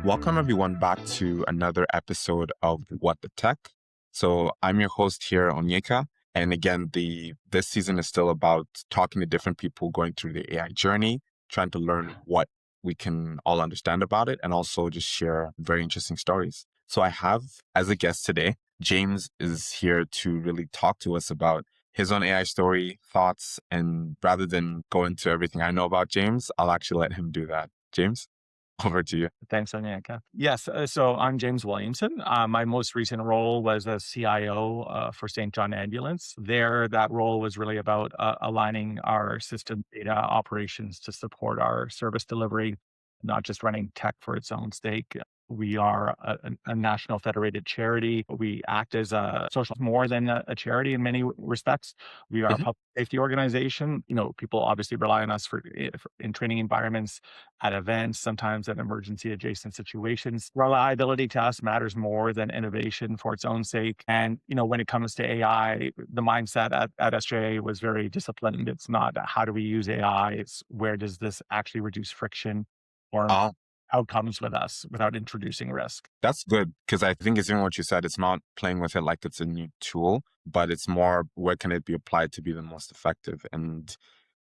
Welcome everyone back to another episode of What the Tech. So I'm your host here, Onyeka. And again, this season is still about talking to different people going through the AI journey, trying to learn what we can all understand about it, and also just share very interesting stories. So I have as a guest today, James is here to really talk to us about his own AI story, thoughts, and rather than go into everything I know about James, I'll actually let him do that. James, over to you. Thanks, Onyeka. Yes, so I'm James Williamson. My most recent role was as CIO for St. John Ambulance. There, that role was really about aligning our system data operations to support our service delivery, not just running tech for its own sake. We are a national federated charity. We act as a social more than a charity in many respects. We are a Mhm. public safety organization. People obviously rely on us in training environments, at events, sometimes at emergency adjacent situations. Reliability to us matters more than innovation for its own sake. And, when it comes to AI, the mindset at SJA was very disciplined. It's not how do we use AI, it's where does this actually reduce friction or outcomes with us without introducing risk. That's good because I think it's even what you said. It's not playing with it like it's a new tool, but it's more where can it be applied to be the most effective. And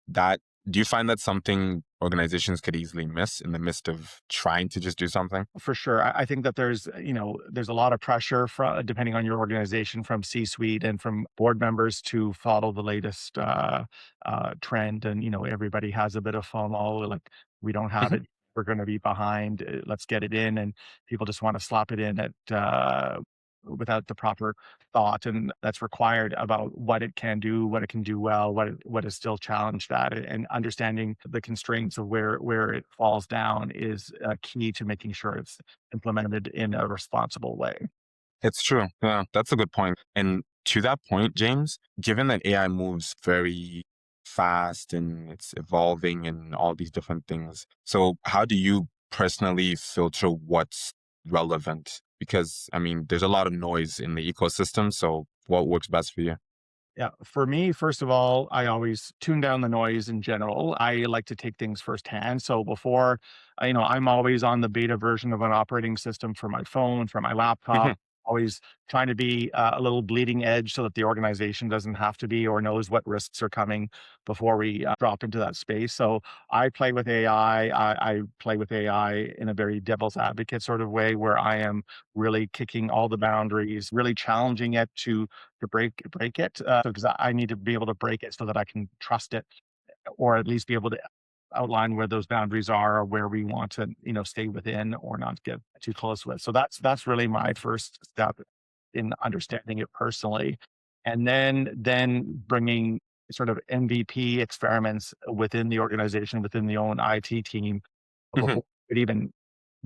that, do you find that something organizations could easily miss in the midst of trying to just do something? For sure. I think that there's a lot of pressure from, depending on your organization, from C-suite and from board members to follow the latest trend. And, everybody has a bit of FOMO, like we don't have Mhm. it. We're going to be behind. Let's get it in. And people just want to slap it in without the proper thought and that's required about what it can do, what it can do well, what is still challenged at it, and understanding the constraints of where it falls down is key to making sure it's implemented in a responsible way. It's true. Yeah, that's a good point. And to that point, James, given that AI moves very fast and it's evolving and all these different things, so how do you personally filter what's relevant? Because, I mean, there's a lot of noise in the ecosystem. So what works best for you? Yeah, for me, first of all, I always tune down the noise in general. I like to take things firsthand. So before, I'm always on the beta version of an operating system for my phone, for my laptop, always trying to be a little bleeding edge so that the organization doesn't have to be or knows what risks are coming before we drop into that space. So I play with AI. I play with AI in a very devil's advocate sort of way where I am really kicking all the boundaries, really challenging it to break it because I need to be able to break it so that I can trust it, or at least be able to outline where those boundaries are or where we want to stay within or not get too close with. So that's really my first step in understanding it personally, and then bringing sort of MVP experiments within the organization, within the own IT team, before it even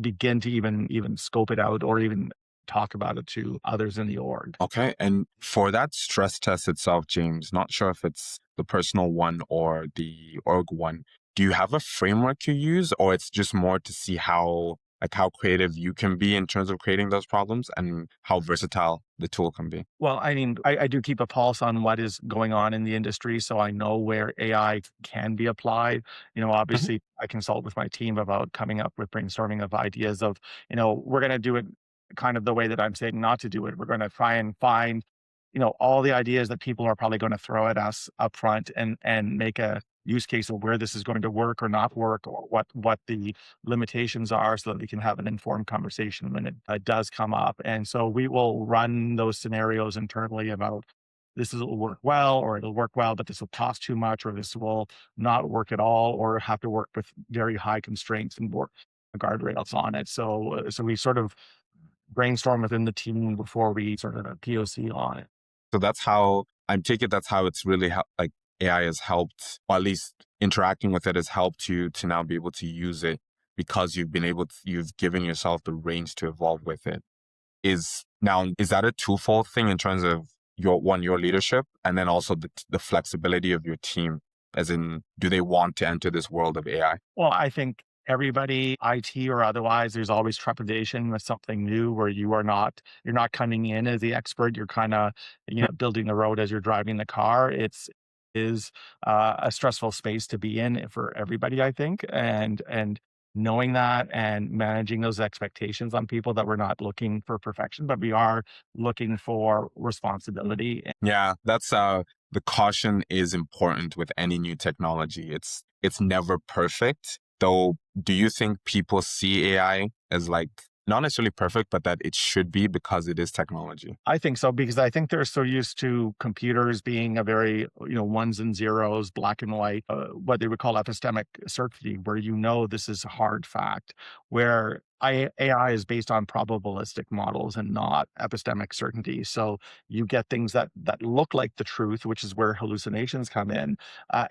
begin to even scope it out or even talk about it to others in the org. Okay. And for that stress test itself, James, not sure if it's the personal one or the org one, do you have a framework you use, or it's just more to see how creative you can be in terms of creating those problems and how versatile the tool can be? Well, I mean, I do keep a pulse on what is going on in the industry, so I know where AI can be applied. Mhm. Obviously, I consult with my team about coming up with brainstorming of ideas of, we're going to do it kind of the way that I'm saying not to do it. We're going to try and find, all the ideas that people are probably going to throw at us up front and make a use case of where this is going to work or not work or what the limitations are so that we can have an informed conversation when it does come up. And so we will run those scenarios internally about this will work well, or it'll work well, but this will cost too much, or this will not work at all, or have to work with very high constraints and work guardrails on it. So we sort of brainstorm within the team before we sort of a POC on it. So that's how I take it. That's how it's really like AI has helped, or at least interacting with it has helped you to now be able to use it because you've given yourself the range to evolve with it. Is that a twofold thing in terms of your leadership and then also the flexibility of your team, as in, do they want to enter this world of AI? Well, I think everybody, IT or otherwise, there's always trepidation with something new where you're not coming in as the expert. You're kind of, building the road as you're driving the car. Is a stressful space to be in for everybody, I think. And knowing that and managing those expectations on people that we're not looking for perfection, but we are looking for responsibility. Yeah, that's the caution is important with any new technology. It's never perfect. Though, do you think people see AI as like not necessarily perfect, but that it should be because it is technology? I think so because I think they're so used to computers being a very, ones and zeros, black and white, what they would call epistemic certainty, where this is a hard fact, where AI is based on probabilistic models and not epistemic certainty. So you get things that look like the truth, which is where hallucinations come in,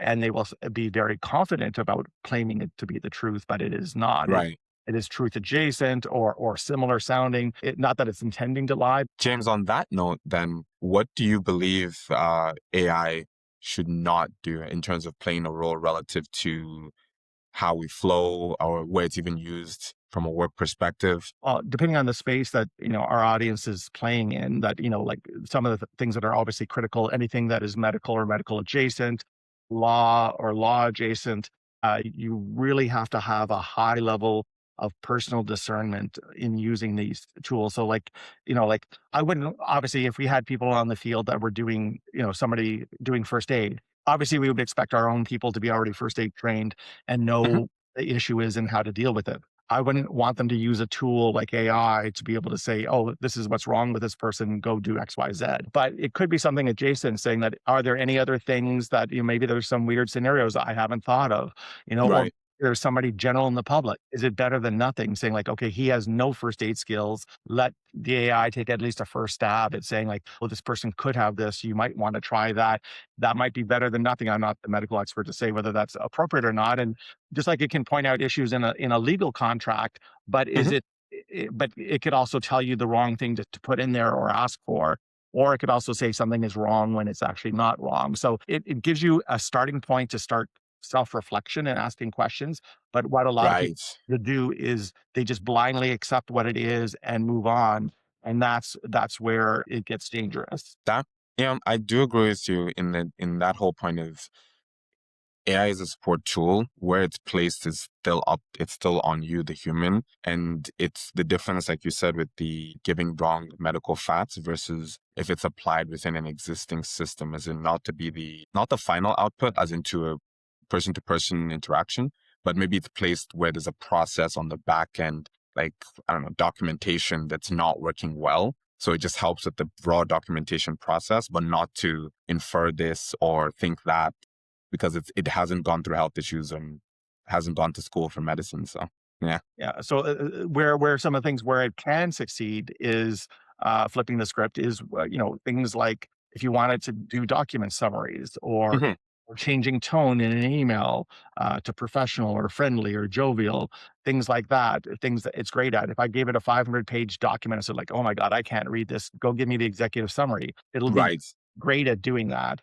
and they will be very confident about claiming it to be the truth, but it is not. Right. It is truth adjacent or similar sounding. Not that it's intending to lie. James, on that note, then, what do you believe AI should not do in terms of playing a role relative to how we flow or where it's even used from a work perspective? Depending on the space that our audience is playing in, that like some of the things that are obviously critical, anything that is medical or medical adjacent, law or law adjacent, you really have to have a high level of personal discernment in using these tools. So, like I wouldn't obviously if we had people on the field that were doing, somebody doing first aid. Obviously, we would expect our own people to be already first aid trained and Mhm. know the issue is and how to deal with it. I wouldn't want them to use a tool like AI to be able to say, oh, this is what's wrong with this person, go do XYZ. But it could be something adjacent saying that, are there any other things that, maybe there's some weird scenarios I haven't thought of, or Right. there's somebody general in the public. Is it better than nothing? Saying like, okay, he has no first aid skills. Let the AI take at least a first stab at saying like, well, this person could have this. You might want to try that. That might be better than nothing. I'm not the medical expert to say whether that's appropriate or not. And just like it can point out issues in a legal contract, but Mhm. but it could also tell you the wrong thing to put in there or ask for. Or it could also say something is wrong when it's actually not wrong. So it gives you a starting point to start self-reflection and asking questions. But what a lot of people Right. do is they just blindly accept what it is and move on. And that's where it gets dangerous. That yeah, I do agree with you in that whole point of AI is a support tool. Where it's placed is still up, it's still on you, the human. And it's the difference, like you said, with the giving wrong medical facts versus if it's applied within an existing system, as in not to be not the final output, as into a person to person interaction, but maybe it's placed where there's a process on the back end, like, I don't know, documentation that's not working well. So it just helps with the raw documentation process, but not to infer this or think that because it hasn't gone through health issues and hasn't gone to school for medicine. So yeah. Yeah. So where some of the things where it can succeed is flipping the script is things like if you wanted to do document summaries Mhm. or changing tone in an email to professional or friendly or jovial, things like that, things that it's great at. If I gave it a 500-page document and said like, oh my God, I can't read this, go give me the executive summary. It'll be Right. great at doing that.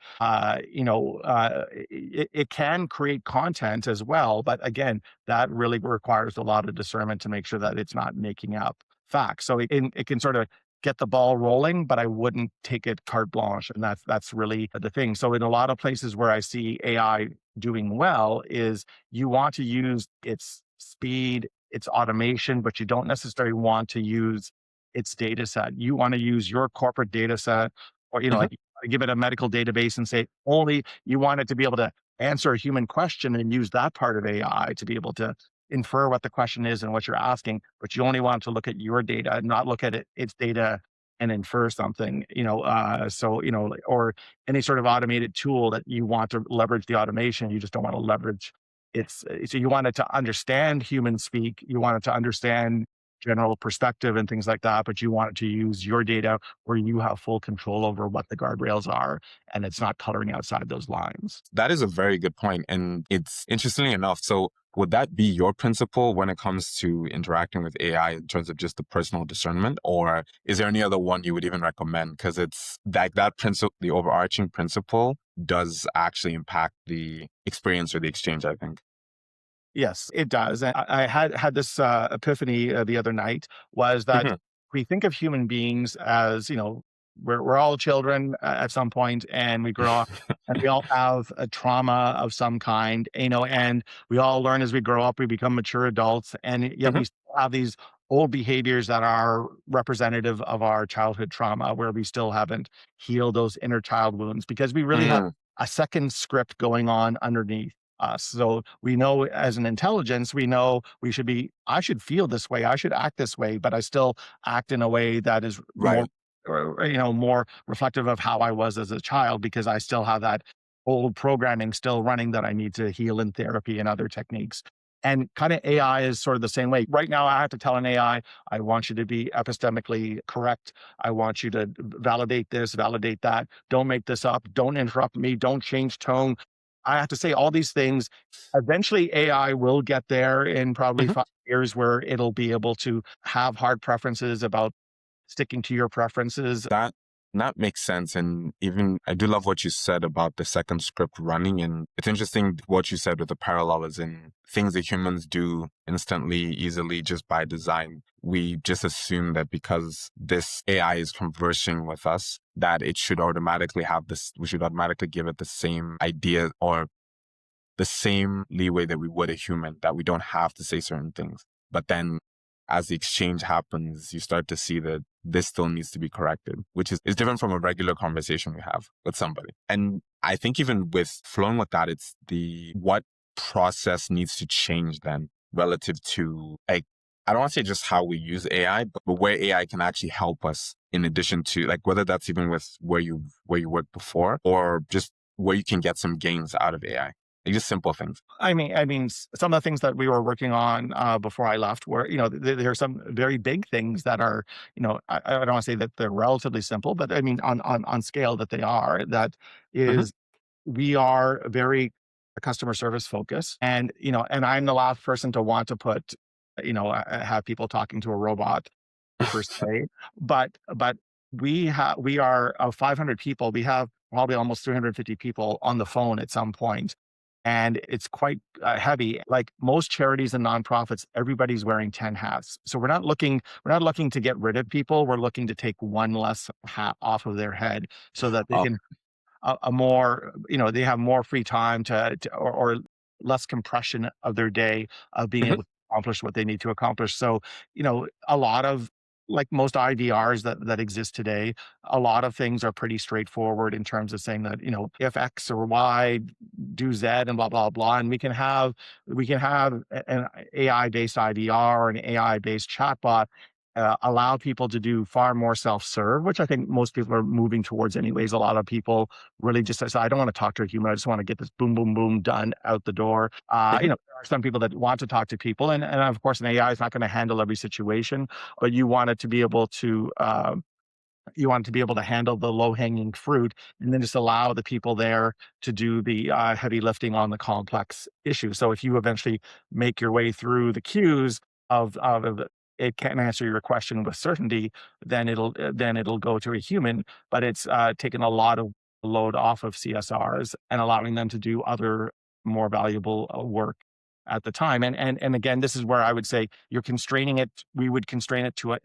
It can create content as well, but again, that really requires a lot of discernment to make sure that it's not making up facts. So it can sort of get the ball rolling, but I wouldn't take it carte blanche, and that's really the thing. So in a lot of places where I see AI doing well is you want to use its speed, its automation, but you don't necessarily want to use its data set. You want to use your corporate data set, or Mhm. like give it a medical database and say only you want it to be able to answer a human question and use that part of AI to be able to infer what the question is and what you're asking, but you only want to look at your data, not look at its data and infer something, or any sort of automated tool that you want to leverage the automation. You just don't want to leverage so you want it to understand human speak. You want it to understand general perspective and things like that, but you want it to use your data where you have full control over what the guardrails are and it's not coloring outside those lines. That is a very good point. And it's interestingly enough. So would that be your principle when it comes to interacting with AI in terms of just the personal discernment? Or is there any other one you would even recommend? Because it's like that principle, the overarching principle does actually impact the experience or the exchange, I think. Yes, it does. And I had this epiphany the other night was that Mhm. we think of human beings as, we're all children at some point, and we grow up, and we all have a trauma of some kind, and we all learn as we grow up. We become mature adults, and yet Mhm. we still have these old behaviors that are representative of our childhood trauma, where we still haven't healed those inner child wounds because we really have Mm, a second script going on underneath us. So we know as an intelligence, we know I should feel this way, I should act this way, but I still act in a way that is more, right. more reflective of how I was as a child because I still have that old programming still running that I need to heal in therapy and other techniques. And kind of AI is sort of the same way. Right now, I have to tell an I want you to be epistemically correct. I want you to validate this, validate that. Don't make this up. Don't interrupt me. Don't change tone. I have to say all these things. Eventually, AI will get there in probably Mhm. 5 years where it'll be able to have hard preferences about sticking to your preferences. That that makes sense. And even I do love what you said about the second script running. And it's interesting what you said with the parallel is in things that humans do instantly, easily, just by design. We just assume that because this AI is conversing with us, that it should automatically have this, we should automatically give it the same idea or the same leeway that we would a human, that we don't have to say certain things. But then as the exchange happens, you start to see that this still needs to be corrected, which is different from a regular conversation we have with somebody. And I think even with flowing with that, it's the what process needs to change then relative to like, I don't want to say just how we use AI, but where AI can actually help us in addition to like whether that's even with where you worked before or just where you can get some gains out of AI. Like just simple things. Some of the things that we were working on before I left were, there are some very big things that are, I don't want to say that they're relatively simple, but I mean, on scale that they are, that Hmm. is, we are very customer service focused, and I'm the last person to want to put, have people talking to a robot per se, but we are of 500 people, we have probably almost 350 people on the phone at some point, and it's quite heavy. Like most charities and nonprofits, everybody's wearing 10 hats. So we're not looking to get rid of people. We're looking to take one less hat off of their head so that they Oh, can a more, they have more free time or less compression of their day of being mhm, able to accomplish what they need to accomplish. So, a lot of, like most IVRs that exist today, a lot of things are pretty straightforward in terms of saying that, if X or Y, do Z and blah, blah, blah. And we can have an AI based IVR or an AI based chatbot allow people to do far more self-serve, which I think most people are moving towards anyways. A lot of people really just say, I don't want to talk to a human. I just want to get this boom, boom, boom done out the door. mhm, There are some people that want to talk to people, and of course, an AI is not going to handle every situation, but you want it to be able to handle the low hanging fruit and then just allow the people there to do the heavy lifting on the complex issue. So if you eventually make your way through the queues of it can answer your question with certainty, then it'll go to a human, but it's taken a lot of load off of CSRs and allowing them to do other more valuable work at the time. And again, this is where I would say you're constraining it. We would constrain it to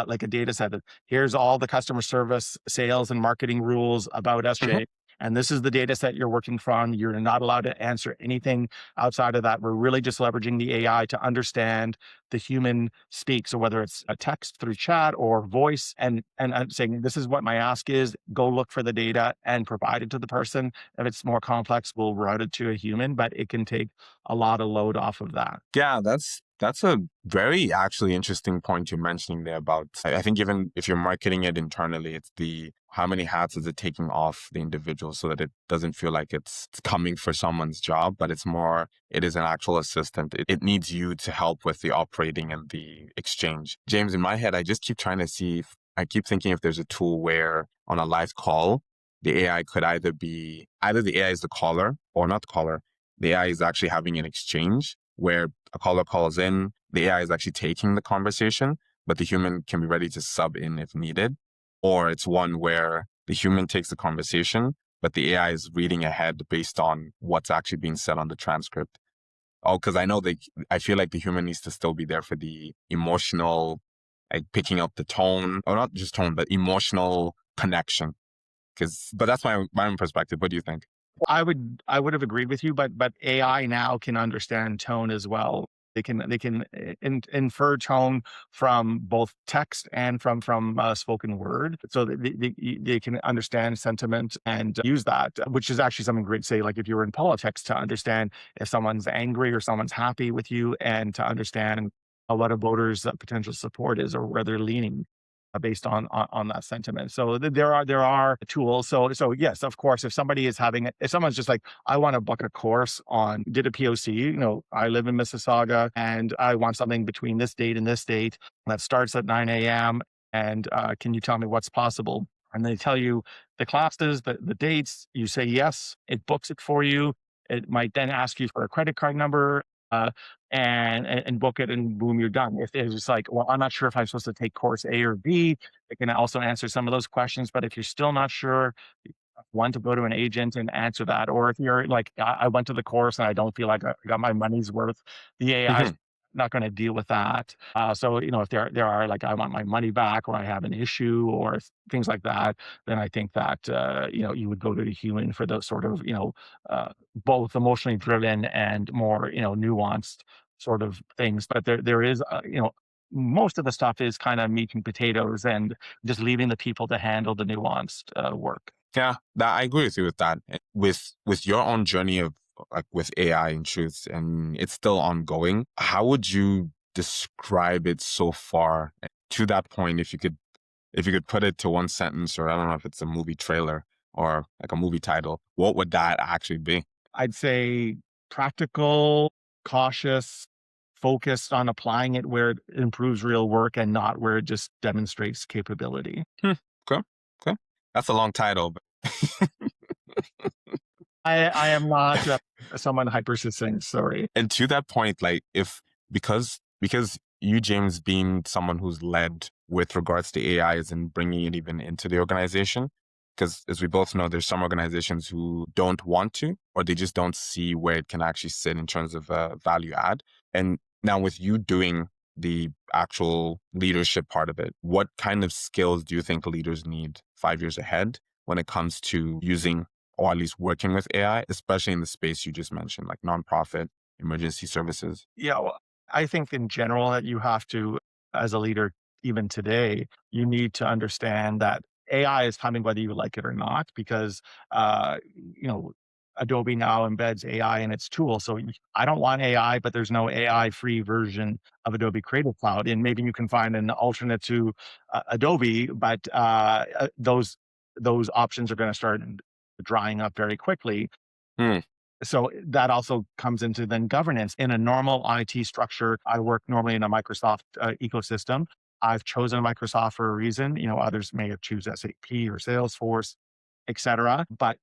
like a data set. Here's all the customer service, sales, and marketing rules about mhm. SJ. And this is the data set you're working from. You're not allowed to answer anything outside of that. We're really just leveraging the AI to understand the human speak. So whether it's a text through chat or voice, and I'm saying this is what my ask is. Go look for the data and provide it to the person. If it's more complex, we'll route it to a human, but it can take a lot of load off of that. Yeah, that's a very actually interesting point you're mentioning there about I think even if you're marketing it internally, it's the how many hats is it taking off the individual so that it doesn't feel like it's coming for someone's job, but it's more it is an actual assistant. It needs you to help with the operating and the exchange. James, in my head, I just keep trying to see if I keep thinking if there's a tool where on a live call, the AI could either the AI is the caller or not the caller, the AI is actually having an exchange where a caller calls in, the AI is actually taking the conversation, but the human can be ready to sub in if needed. Or it's one where the human takes the conversation, but the AI is reading ahead based on what's actually being said on the transcript. Oh, because I feel like the human needs to still be there for the emotional, like picking up the tone, or not just tone, but emotional connection. But that's my own perspective. What do you think? I would have agreed with you, but AI now can understand tone as well. They can infer tone from both text and from spoken word, so that they can understand sentiment and use that, which is actually something great. Say, like if you were in politics, to understand if someone's angry or someone's happy with you, and to understand what a voter's potential support is or where they're leaning based on that sentiment. So there are tools. So yes, of course, if someone's just like, I want to book a course on did a POC, I live in Mississauga and I want something between this date and this date that starts at 9 a.m. And can you tell me what's possible? And they tell you the classes, the dates. You say yes, it books it for you. It might then ask you for a credit card number. Uh, and book it, and boom, you're done. If it's just like, well, I'm not sure if I'm supposed to take course A or B, it can also answer some of those questions. But if you're still not sure, one, to go to an agent and answer that. Or if you're like, I went to the course and I don't feel like I got my money's worth, the AI is Mhm. not going to deal with that. So, if there are like, I want my money back, or I have an issue, or things like that, then I think that, you would go to a human for those sort of, both emotionally driven and more, nuanced sort of things. But there is, most of the stuff is kind of meat and potatoes, and just leaving the people to handle the nuanced work. Yeah, I agree with you with that. With your own journey of like with AI in truth, and it's still ongoing. How would you describe it so far to that point? If you could put it to one sentence, or I don't know if it's a movie trailer or like a movie title, what would that actually be? I'd say practical, cautious, focused on applying it where it improves real work and not where it just demonstrates capability. Hmm. Okay. Okay. That's a long title, but I am not someone hyper succinct. Sorry. and to that point, like if because you, James, being someone who's led with regards to AIs and bringing it even into the organization, because as we both know, there's some organizations who don't want to, or they just don't see where it can actually sit in terms of value add. And now with you doing the actual leadership part of it, what kind of skills do you think leaders need 5 years ahead when it comes to using or at least working with AI, especially in the space you just mentioned, like nonprofit, emergency services? Yeah, well, I think in general that you have to, as a leader, even today, you need to understand that AI is coming whether you like it or not, because Adobe now embeds AI in its tools. So I don't want AI, but there's no AI free version of Adobe Creative Cloud, and maybe you can find an alternate to Adobe, but those options are going to start drying up very quickly. Hmm. So that also comes into then governance. In a normal IT structure, I work normally in a Microsoft ecosystem. I've chosen Microsoft for a reason. Others may have choose SAP or Salesforce, et cetera. But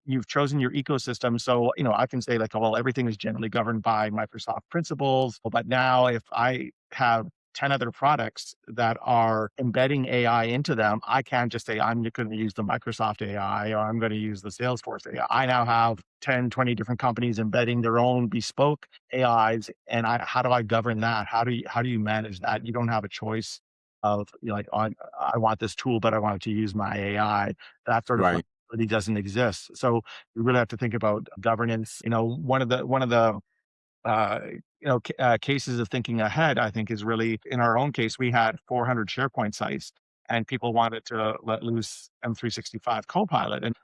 you've chosen your ecosystem. So, I can say like, oh, well, everything is generally governed by Microsoft principles. But now if I have 10 other products that are embedding AI into them, I can't just say, I'm going to use the Microsoft AI or I'm going to use the Salesforce AI. I now have 10, 20 different companies embedding their own bespoke AIs. And how do I govern that? How do you manage that? You don't have a choice of, like, I want this tool, but I want it to use my AI. That sort of Right. flexibility doesn't exist. So you really have to think about governance. One of the uh, cases of thinking ahead, I think, is really in our own case. We had 400 SharePoint sites, and people wanted to let loose M365 Copilot, and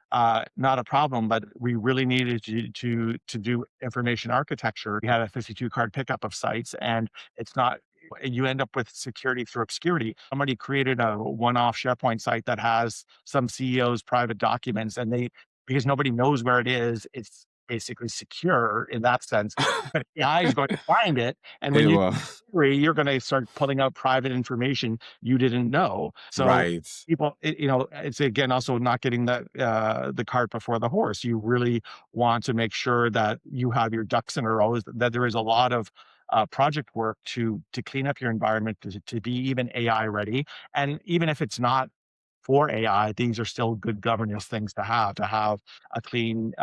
not a problem. But we really needed to do information architecture. We had a 52 card pickup of sites, and it's not. You end up with security through obscurity. Somebody created a one-off SharePoint site that has some CEO's private documents, and because nobody knows where it is, it's basically secure in that sense, but AI is going to find it. And when It you was you're going to start pulling out private information you didn't know. So right. it's again also not getting the cart before the horse. You really want to make sure that you have your ducks in a row. That there is a lot of project work to clean up your environment to be even AI ready. And even if it's not for AI, these are still good governance things to have a clean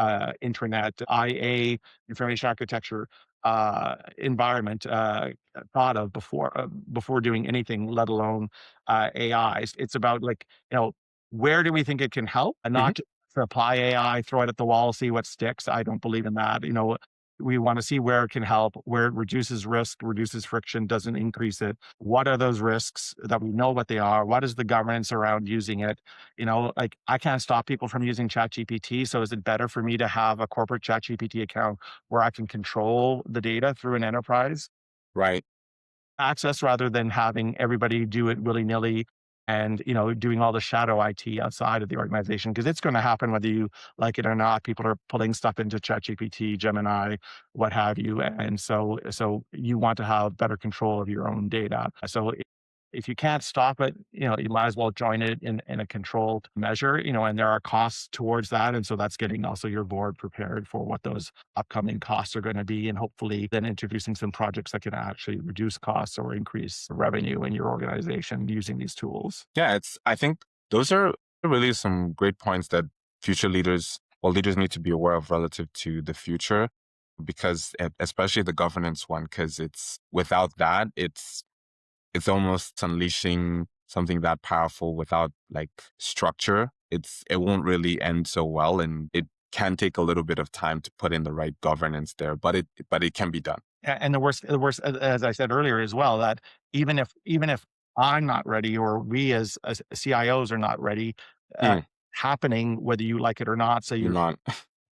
intranet, IA, information architecture environment thought of before doing anything, let alone AIs. It's about, like, where do we think it can help, and Hmm. not to apply AI, throw it at the wall, see what sticks. I don't believe in that. We want to see where it can help, where it reduces risk, reduces friction, doesn't increase it. What are those risks that we know what they are? What is the governance around using it? Like I can't stop people from using ChatGPT. So is it better for me to have a corporate ChatGPT account where I can control the data through an enterprise Right. access rather than having everybody do it willy-nilly and doing all the shadow IT outside of the organization? Because it's going to happen whether you like it or not. People are pulling stuff into ChatGPT, Gemini, what have you, and so you want to have better control of your own data. So if you can't stop it, you might as well join it in a controlled measure, and there are costs towards that. And so that's getting also your board prepared for what those upcoming costs are going to be. And hopefully then introducing some projects that can actually reduce costs or increase revenue in your organization using these tools. Yeah, I think those are really some great points that future leaders or leaders need to be aware of relative to the future, because especially the governance one, because it's without that, it's almost unleashing something that powerful without like structure. It won't really end so well, and it can take a little bit of time to put in the right governance there, but it can be done. And the worst, as I said earlier as well, that even if I'm not ready, or we as CIOs are not ready, uh, Hmm, happening whether you like it or not. So you're you not.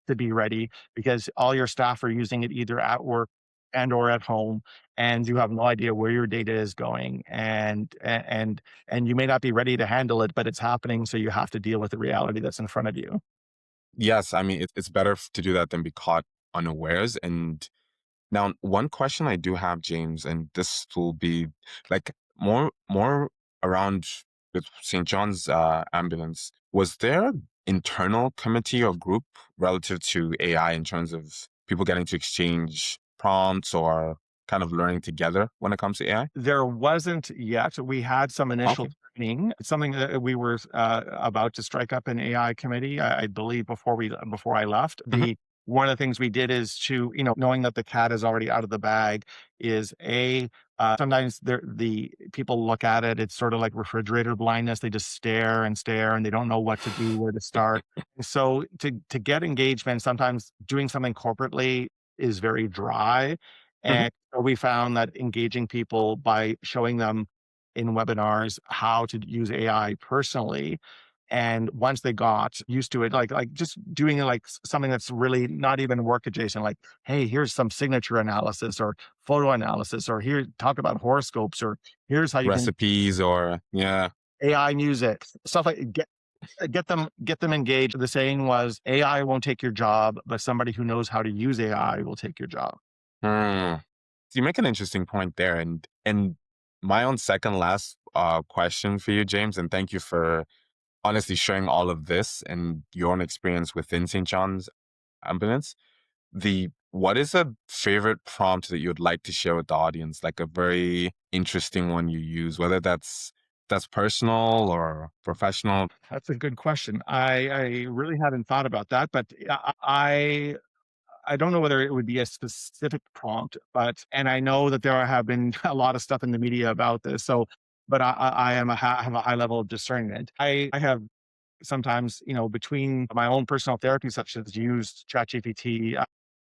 to be ready, because all your staff are using it either at work and or at home, and you have no idea where your data is going, and you may not be ready to handle it, but it's happening. So you have to deal with the reality that's in front of you. Yes, I mean it's better to do that than be caught unawares. And now, one question I do have, James, and this will be like more around with St. John's ambulance. Was there internal committee or group relative to AI in terms of people getting to exchange prompts or kind of learning together when it comes to AI? There wasn't yet. We had some initial Okay. training. It's something that we were about to strike up an AI committee, I believe, before I left. Hmm. The One of the things we did is to, knowing that the cat is already out of the bag, is sometimes the people look at it. It's sort of like refrigerator blindness. They just stare and stare, and they don't know what to do, where to start. So to get engagement, sometimes doing something corporately is very dry, Hmm. and so we found that engaging people by showing them in webinars how to use AI personally. And once they got used to it, like just doing like something that's really not even work adjacent, like, hey, here's some signature analysis or photo analysis, or here talk about horoscopes, or here's how you can Recipes or yeah. AI music, stuff like get them engaged. The saying was AI won't take your job, but somebody who knows how to use AI will take your job. Hmm. You make an interesting point there, and my own second last question for you, James, and thank you for honestly sharing all of this and your own experience within St. John's Ambulance. The What is a favorite prompt that you'd like to share with the audience? Like a very interesting one you use, whether that's personal or professional. That's a good question. I really hadn't thought about that, but I don't know whether it would be a specific prompt, but and I know that there have been a lot of stuff in the media about this. So, but have a high level of discernment. I have sometimes, between my own personal therapy sessions, used ChatGPT,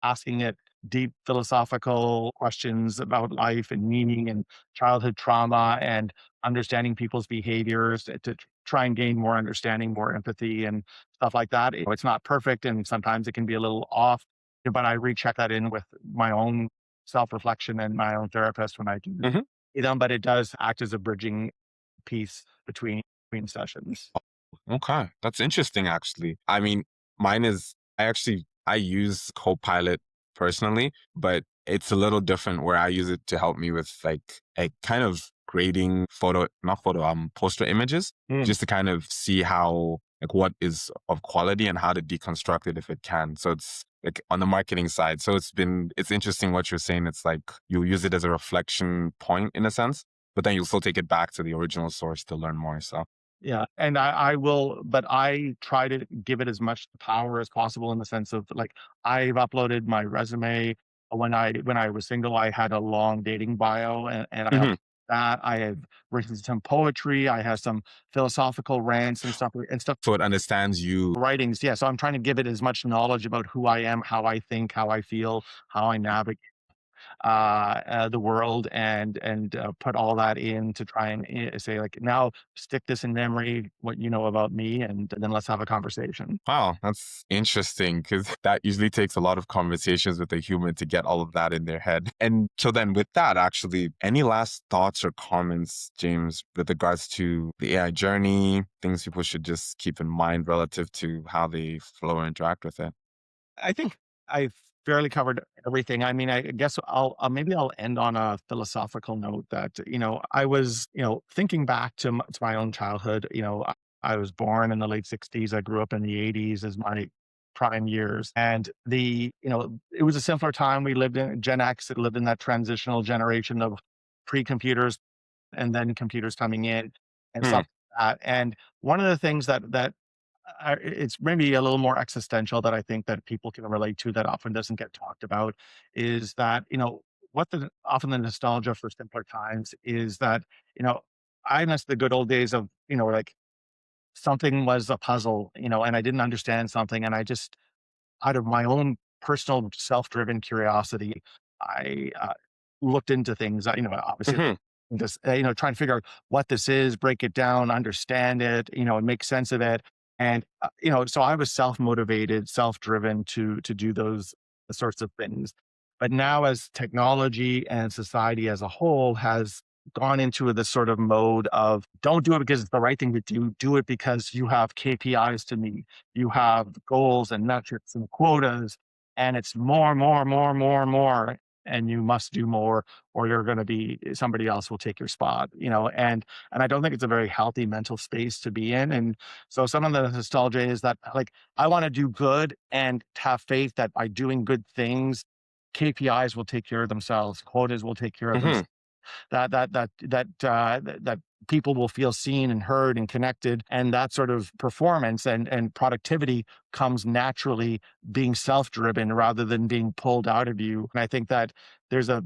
asking it deep philosophical questions about life and meaning and childhood trauma and understanding people's behaviors to try and gain more understanding, more empathy, and stuff like that. It's not perfect, and sometimes it can be a little off, but I recheck that in with my own self reflection and my own therapist when I do Hmm. them. But it does act as a bridging piece between sessions. Okay, that's interesting actually. I mean, mine is I use Copilot personally, but it's a little different where I use it to help me with like a kind of grading photo, not photo, poster images, just to kind of see how like what is of quality and how to deconstruct it if it can. So it's like on the marketing side. So it's interesting what you're saying. It's like you use it as a reflection point in a sense, but then you'll still take it back to the original source to learn more. So. Yeah, and I will, but I try to give it as much power as possible in the sense of like I've uploaded my resume. When I was single, I had a long dating bio, and I Mhm. that. I have written some poetry. I have some philosophical rants and stuff So it understands you. writings. Yeah. So I'm trying to give it as much knowledge about who I am, how I think, how I feel, how I navigate the world, and put all that in to try and say like, now stick this in memory, what you know about me, and then let's have a conversation. Wow, that's interesting because that usually takes a lot of conversations with a human to get all of that in their head. And so then with that, actually, any last thoughts or comments, James, with regards to the AI journey, things people should just keep in mind relative to how they flow or interact with it? I think I've fairly covered everything. I mean, I guess maybe I'll end on a philosophical note that, I was, thinking back to my own childhood. I was born in the late 60s. I grew up in the 80s as my prime years. And it was a simpler time. We lived in Gen X, it lived in that transitional generation of pre-computers and then computers coming in and Hmm. stuff like that. And one of the things that it's maybe a little more existential that I think that people can relate to that often doesn't get talked about is that, what often the nostalgia for simpler times is that, you know, I miss the good old days of, like something was a puzzle, and I didn't understand something. And I just, out of my own personal self-driven curiosity, I looked into things, obviously Hmm. just, trying to figure out what this is, break it down, understand it, and make sense of it. And, so I was self-motivated, self-driven to do those sorts of things. But now as technology and society as a whole has gone into this sort of mode of don't do it because it's the right thing to do it because you have KPIs to meet, you have goals and metrics and quotas, and it's more, more, more, more, more, and you must do more, or you're going to be somebody else will take your spot, and I don't think it's a very healthy mental space to be in. And so some of the nostalgia is that like I want to do good and have faith that by doing good things, KPIs will take care of themselves, quotas will take care of Hmm. themselves, that people will feel seen and heard and connected, and that sort of performance and productivity comes naturally being self-driven rather than being pulled out of you. And I think that there's a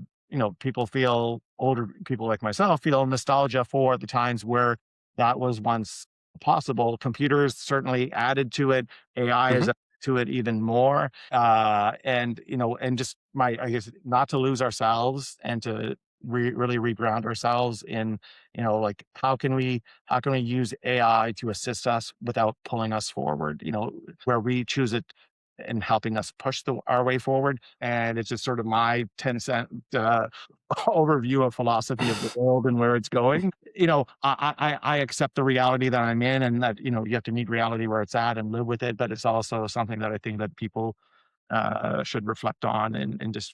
people feel, older people like myself feel nostalgia for the times where that was once possible. Computers certainly added to it, AI Hmm. has added to it even more, and just my, I guess, not to lose ourselves and to really reground ourselves in, like how can we use AI to assist us without pulling us forward, where we choose it and helping us push our way forward. And it's just sort of my 10-cent overview of philosophy of the world and where it's going. I accept the reality that I'm in, and that, you have to meet reality where it's at and live with it. But it's also something that I think that people should reflect on, and just,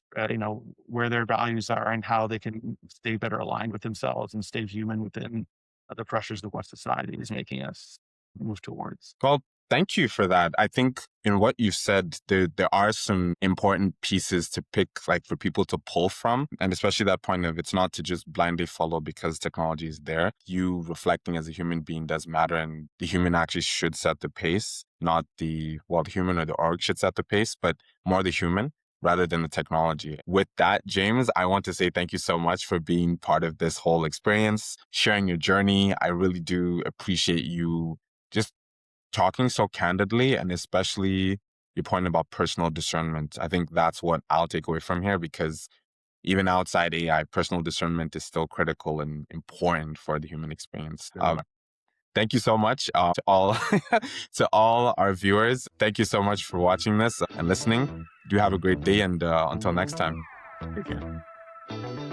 where their values are and how they can stay better aligned with themselves and stay human within the pressures of what society is making us move towards. Well, thank you for that. I think in what you said, there are some important pieces to pick, like for people to pull from. And especially that point of it's not to just blindly follow because technology is there. You reflecting as a human being does matter. And the human actually should set the pace, not the human or the org should set the pace, but more the human rather than the technology. With that, James, I want to say thank you so much for being part of this whole experience, sharing your journey. I really do appreciate you just talking so candidly, and especially your point about personal discernment. I think that's what I'll take away from here, because even outside AI, personal discernment is still critical and important for the human experience. Thank you so much to all to all our viewers. Thank you so much for watching this and listening. Do have a great day, and until next time. Take care.